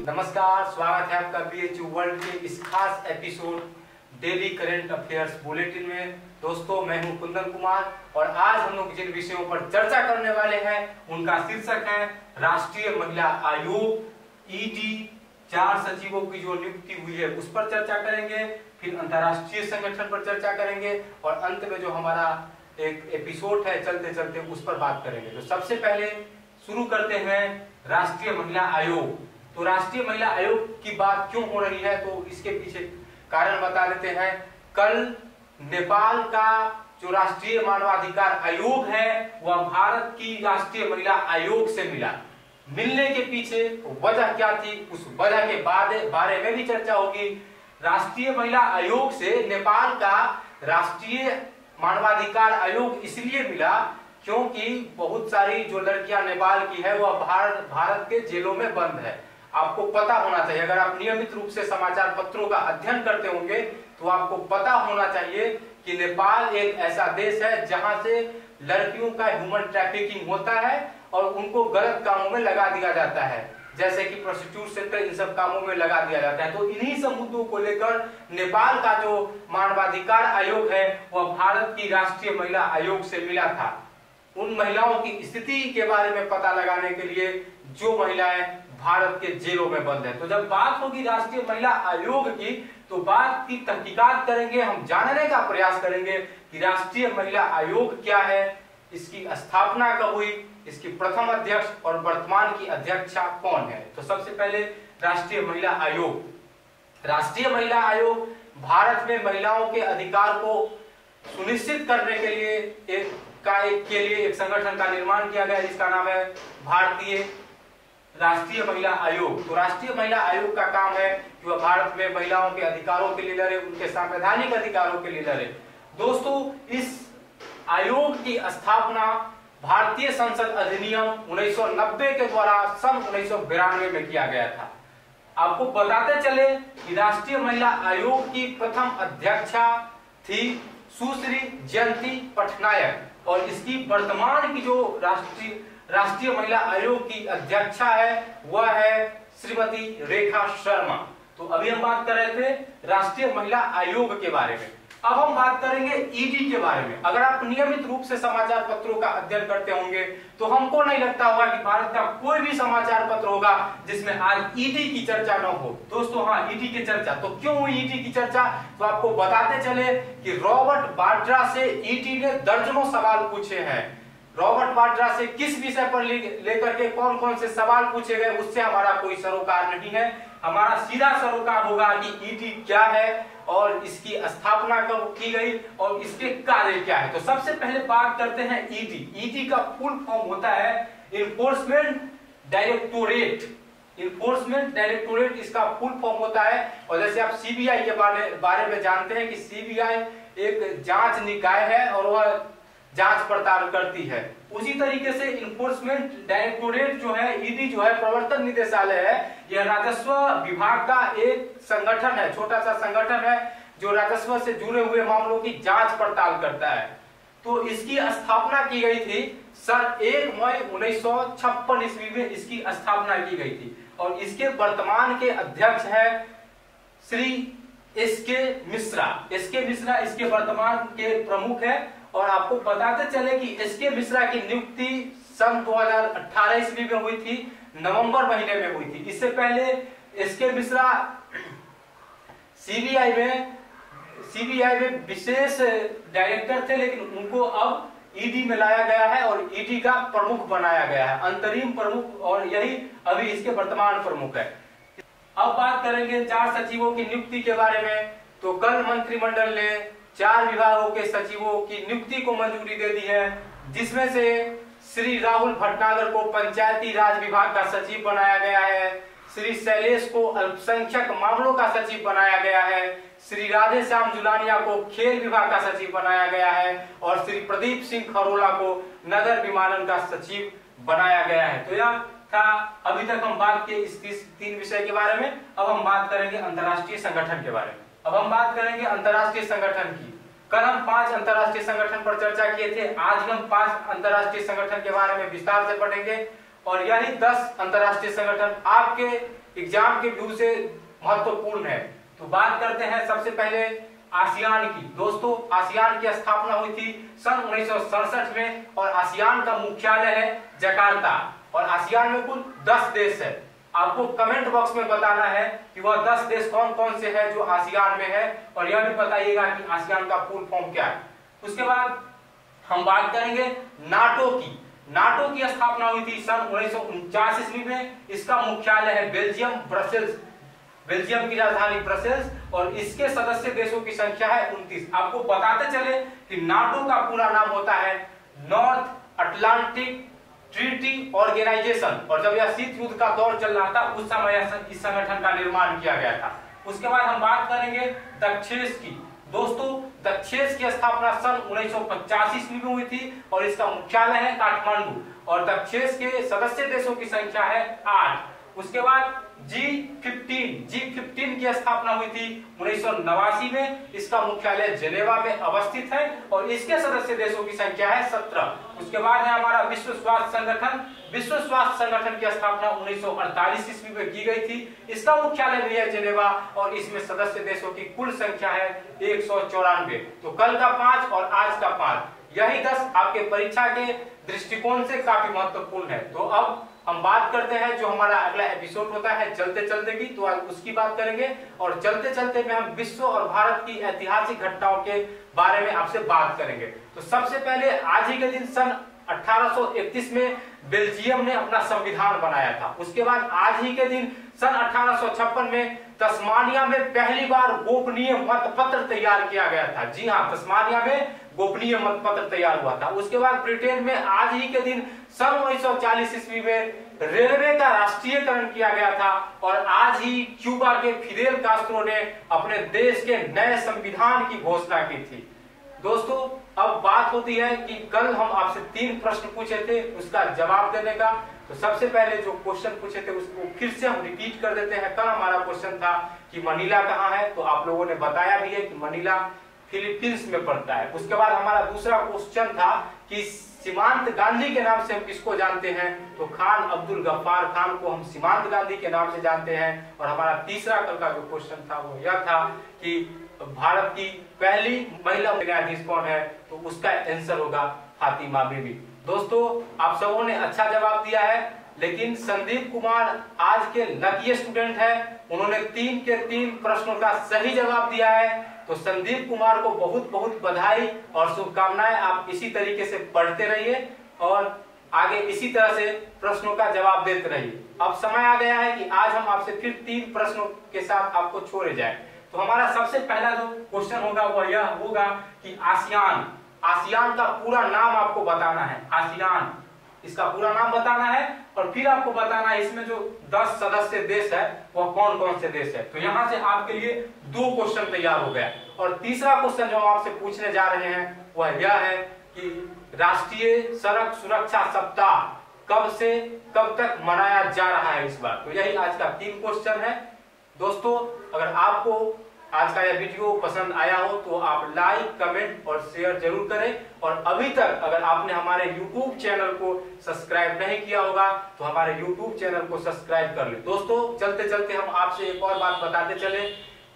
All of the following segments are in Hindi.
नमस्कार, स्वागत है आपका बीएचयू वर्ल्ड के इस खास episode daily current affairs bulletin में। दोस्तों, मैं हूं कुंदन कुमार और आज हम लोग जिन विषयों पर चर्चा करने वाले हैं उनका शीर्षक है राष्ट्रीय महिला आयोग ईडी, 4 सचिवों की जो नियुक्ति हुई है उस पर चर्चा करेंगे, फिर अंतर्राष्ट्रीय संगठन पर चर्चा करेंगे और अंत में जो हमारा एक एपिसोड है चलते चलते उस पर बात करेंगे। तो सबसे पहले शुरू करते हैं राष्ट्रीय महिला आयोग। तो राष्ट्रीय महिला आयोग की बात क्यों हो रही है, तो इसके पीछे कारण बता देते हैं। कल नेपाल का जो राष्ट्रीय मानवाधिकार आयोग है वह भारत की राष्ट्रीय महिला आयोग से मिला। मिलने के पीछे वजह क्या थी, उस वजह के बारे में भी चर्चा होगी। राष्ट्रीय महिला आयोग से नेपाल का राष्ट्रीय मानवाधिकार आयोग इसलिए मिला क्योंकि बहुत सारी जो लड़कियां नेपाल की है वह भारत के जेलों में बंद है। आपको पता होना चाहिए, अगर आप नियमित रूप से समाचार पत्रों का अध्ययन करते होंगे तो आपको पता होना चाहिए कि नेपाल एक ऐसा देश है जहां से लड़कियों का ह्यूमन ट्रैफिकिंग होता है और उनको गलत कामों में लगा दिया जाता है, जैसे कि प्रोस्टिट्यूट सेंटर, इन सब कामों में लगा दिया जाता है। तो इन्हीं सब मुद्दों को लेकर नेपाल का जो मानवाधिकार आयोग है वह भारत की राष्ट्रीय महिला आयोग से मिला था। उन महिलाओं की स्थिति के बारे में पता लगाने के लिए जो महिलाएं भारत के जेलों में बंद है। तो जब बात होगी राष्ट्रीय महिला आयोग की तो बात की तहकीकात करेंगे, हम जानने का प्रयास करेंगे कि राष्ट्रीय महिला आयोग क्या है, इसकी स्थापना कब हुई, इसकी प्रथम अध्यक्ष और वर्तमान की अध्यक्षा कौन है। तो सबसे पहले राष्ट्रीय महिला आयोग। राष्ट्रीय महिला आयोग भारत में महिलाओं के अधिकार को सुनिश्चित करने के लिए एक संगठन का निर्माण किया गया जिसका नाम है भारतीय राष्ट्रीय महिला आयोग। तो राष्ट्रीय महिला आयोग का काम है कि वह भारत में महिलाओं के अधिकारों के लिए लड़े, उनके संवैधानिक अधिकारों के लिए लड़े। दोस्तों, इस आयोग की स्थापना भारतीय संसद अधिनियम 1990 के द्वारा सन 1992 में किया गया था। आपको बताते चले कि राष्ट्रीय महिला आयोग की प्रथम अध्यक्षा थी सुश्री जयंती पटनायक और इसकी वर्तमान की जो राष्ट्रीय महिला आयोग की अध्यक्षा है वह है श्रीमती रेखा शर्मा। तो अभी हम बात कर रहे थे राष्ट्रीय महिला आयोग के बारे में। अब हम बात करेंगे ईडी के बारे में। अगर आप नियमित रूप से समाचार पत्रों का अध्ययन करते होंगे तो हमको नहीं लगता होगा कि भारत का कोई भी समाचार पत्र होगा जिसमें आज ईडी की चर्चा न हो। दोस्तों, हाँ, ईडी की चर्चा तो क्यों हुई ईडी की चर्चा, तो आपको बताते चले कि रॉबर्ट वाड्रा से ईडी ने दर्जनों सवाल पूछे हैं। रॉबर्ट वाड्रा से किस विषय पर लेकर के कौन कौन से सवाल पूछे गए उससे हमारा कोई सरोकार नहीं है। हमारा सीधा सरोकार होगा कि ईडी क्या है और इसकी स्थापना कब की गई और इसके कार्य क्या है। तो सबसे पहले बात करते हैं ईडी। ईडी का फुल फॉर्म होता है इन्फोर्समेंट डायरेक्टोरेट। इन्फोर्समेंट डायरेक्टोरेट इसका फुल फॉर्म होता है। और जैसे आप सीबीआई के बारे में जानते हैं कि सीबीआई एक जांच निकाय है और वह जांच पड़ताल करती है, उसी तरीके से इन्फोर्समेंट डायरेक्टोरेट जो है, ईडी जो है, प्रवर्तन निदेशालय है, यह राजस्व विभाग का एक संगठन है, छोटा सा संगठन है जो राजस्व से जुड़े हुए मामलों की जांच पड़ताल करता है। तो इसकी स्थापना की गई थी सन 1 मई 1956 ईस्वी में इसकी स्थापना की गई थी और इसके वर्तमान के अध्यक्ष है श्री एसके मिश्रा। एसके मिश्रा इसके वर्तमान के प्रमुख है। और आपको बताते चले कि एसके मिश्रा की नियुक्ति सन 2018 ईस्वी में हुई थी, नवंबर महीने में हुई थी। इससे पहले एसके मिश्रा सीबीआई में विशेष डायरेक्टर थे, लेकिन उनको अब ईडी में लाया गया है और ईडी का प्रमुख बनाया गया है, अंतरिम प्रमुख, और यही अभी इसके वर्तमान प्रमुख है। अब बात करेंगे 4 सचिवों की नियुक्ति के बारे में। तो कल मंत्रिमंडल ने 4 विभागों के सचिवों की नियुक्ति को मंजूरी दे दी है, जिसमें से श्री राहुल भटनागर को पंचायती राज विभाग का सचिव बनाया गया है, श्री शैलेश को अल्पसंख्यक मामलों का सचिव बनाया गया है, श्री राधे श्याम जुलानिया को खेल विभाग का सचिव बनाया गया है और श्री प्रदीप सिंह खरोला को नगर विमानन का सचिव बनाया गया है। तो यह था अभी तक हम बात किए इस 3 विषय के बारे में। अब हम बात करेंगे अंतर्राष्ट्रीय संगठन के बारे में। अब हम बात करेंगे अंतर्राष्ट्रीय संगठन की। कल हम 5 अंतर्राष्ट्रीय संगठन पर चर्चा किए थे, आज हम 5 अंतर्राष्ट्रीय संगठन के बारे में विस्तार से पढ़ेंगे और यही 10 अंतरराष्ट्रीय संगठन आपके एग्जाम के व्यू से महत्वपूर्ण है। तो बात करते हैं सबसे पहले आसियान की। दोस्तों आसियान की स्थापना हुई थी सन 1967 में और आसियान का मुख्यालय है जकार्ता और आसियान में कुल 10 देश है। आपको कमेंट बॉक्स में बताना है कि वह 10 देश कौन कौन से हैं जो आसियान में है और यह भी बताइएगा कि आसियान का फुल फॉर्म क्या है। उसके बाद हम बात करेंगे नाटो की। नाटो की स्थापना हुई थी सन 1949 ईस्वी में। इसका मुख्यालय है बेल्जियम ब्रसेल्स, बेल्जियम की राजधानी ब्रसेल्स और इसके सदस्य देशों की संख्या है 29। आपको बताते चले कि नाटो का पूरा नाम होता है नॉर्थ अटलांटिक ट्रीटी ऑर्गेनाइजेशन और जब यह शीत युद्ध का दौर चल रहा था उस समय इस संगठन का निर्माण किया गया था। उसके बाद हम बात करेंगे दक्षेश की। दोस्तों दक्षेश की स्थापना सन 1985 ईस्वी में हुई थी और इसका मुख्यालय है काठमांडू और दक्षेश के सदस्य देशों की संख्या है 8। उसके बाद G15 की स्थापना हुई थी 1989 में। इसका मुख्यालय जेनेवा में अवस्थित है और इसके सदस्य देशों की संख्या है 17। उसके बाद है हमारा विश्व स्वास्थ्य संगठन। विश्व स्वास्थ्य संगठन की स्थापना 1948 ईस्वी में की गई थी। इसका मुख्यालय भी है जेनेवा और इसमें सदस्य देशों की कुल संख्या है 194। तो कल का 5 और आज का 5 यही 10 आपके परीक्षा के दृष्टिकोण से काफी महत्वपूर्ण है। तो अब हम बात करते हैं जो हमारा अगला एपिसोड होता है चलते चलते की, तो आज उसकी बात करेंगे और चलते चलते में हम विश्व और भारत की ऐतिहासिक घटनाओं के बारे में आपसे बात करेंगे। तो सबसे पहले आज ही के दिन सन 1831 में बेल्जियम ने अपना संविधान बनाया था। उसके बाद आज ही के दिन सन 1856 में तस्मानिया में पहली बार गोपनीय मतपत्र तैयार किया गया था। जी हाँ, तस्मानिया में गोपनीय मतपत्र तैयार हुआ था। उसके बाद ब्रिटेन में आज ही के दिन सन 1940 ईस्वी में रेलवे का राष्ट्रीयकरण किया गया था और आज ही क्यूबा के फिदेल कास्ट्रो ने अपने देश के नए संविधान की घोषणा की थी। दोस्तों अब बात होती है कि कल हम आपसे 3 प्रश्न पूछे थे उसका जवाब देने का। तो सबसे पहले जो क्वेश्चन पूछे थे उसको फिर से हम रिपीट कर देते हैं। कल हमारा क्वेश्चन था कि मनीला कहाँ है, तो आप लोगों ने बताया भी है कि मनीला फिलीपींस में पड़ता है। उसके बाद हमारा दूसरा क्वेश्चन था कि सीमांत गांधी के नाम से हम किसको जानते हैं, तो खान अब्दुल गफ्फार खान को हम सीमांत गांधी के नाम से जानते हैं। और हमारा तीसरा कल का जो क्वेश्चन था वो यह था कि भारत की पहली महिला न्यायाधीश कौन है, तो उसका आंसर होगा फातिमा बीबी। दोस्तों आप सबों ने अच्छा जवाब दिया है, लेकिन संदीप कुमार आज के लकी स्टूडेंट है। उन्होंने 3 के 3 प्रश्नों का सही जवाब दिया है। तो संदीप कुमार को बहुत बहुत बधाई और शुभकामनाएं। आप इसी तरीके से पढ़ते रहिए और आगे इसी तरह से प्रश्नों का जवाब देते रहिए। अब समय आ गया है कि आज हम आपसे फिर 3 प्रश्नों के साथ आपको छोड़े जाए। तो हमारा सबसे पहला जो क्वेश्चन होगा वह यह होगा कि आसियान का पूरा नाम आपको बताना है। आसियान इसका पूरा नाम बताना है और फिर आपको बताना है इसमें जो 10 सदस्य देश है वह कौन कौन से देश है। तो यहाँ से आपके लिए 2 क्वेश्चन तैयार हो गया। और तीसरा क्वेश्चन जो हम आपसे पूछने जा रहे हैं वह यह है कि राष्ट्रीय सड़क सुरक्षा सप्ताह कब से कब तक मनाया जा रहा है इस बार। तो यही आज का 3 क्वेश्चन है। दोस्तों अगर आपको आज का यह वीडियो पसंद आया हो तो आप लाइक कमेंट और शेयर जरूर करें और अभी तक अगर आपने हमारे YouTube चैनल को सब्सक्राइब नहीं किया होगा तो हमारे YouTube चैनल को सब्सक्राइब कर ले। दोस्तों चलते चलते हम आपसे एक और बात बताते चले।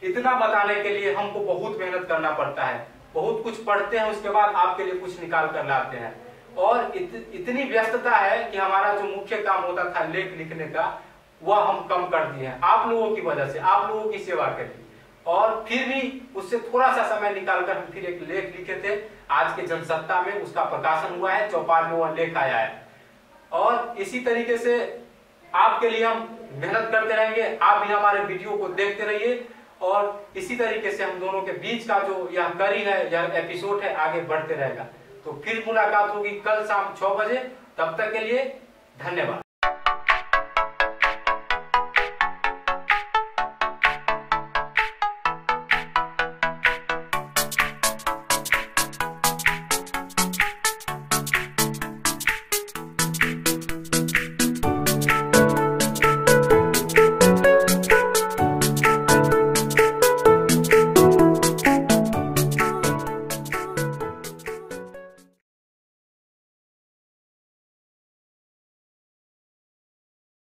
इतना बताने के लिए हमको बहुत मेहनत करना पड़ता है, बहुत कुछ पढ़ते हैं उसके बाद आपके लिए कुछ निकाल कर लाते हैं और इतनी व्यस्तता है कि हमारा जो मुख्य काम होता था लेख लिखने का वह हम कम कर दिए हैं आप लोगों की वजह से, आप लोगों की सेवा के लिए। और फिर भी उससे थोड़ा सा समय निकालकर हम फिर एक लेख लिखे थे। आज के जनसत्ता में उसका प्रकाशन हुआ है, चौपाल में वह लेख आया है। और इसी तरीके से आपके लिए हम मेहनत करते रहेंगे, आप भी हमारे वीडियो को देखते रहिए और इसी तरीके से हम दोनों के बीच का जो यह कड़ी है, यह एपिसोड है, आगे बढ़ते रहेगा। तो फिर मुलाकात होगी कल शाम 6 बजे। तब तक के लिए धन्यवाद।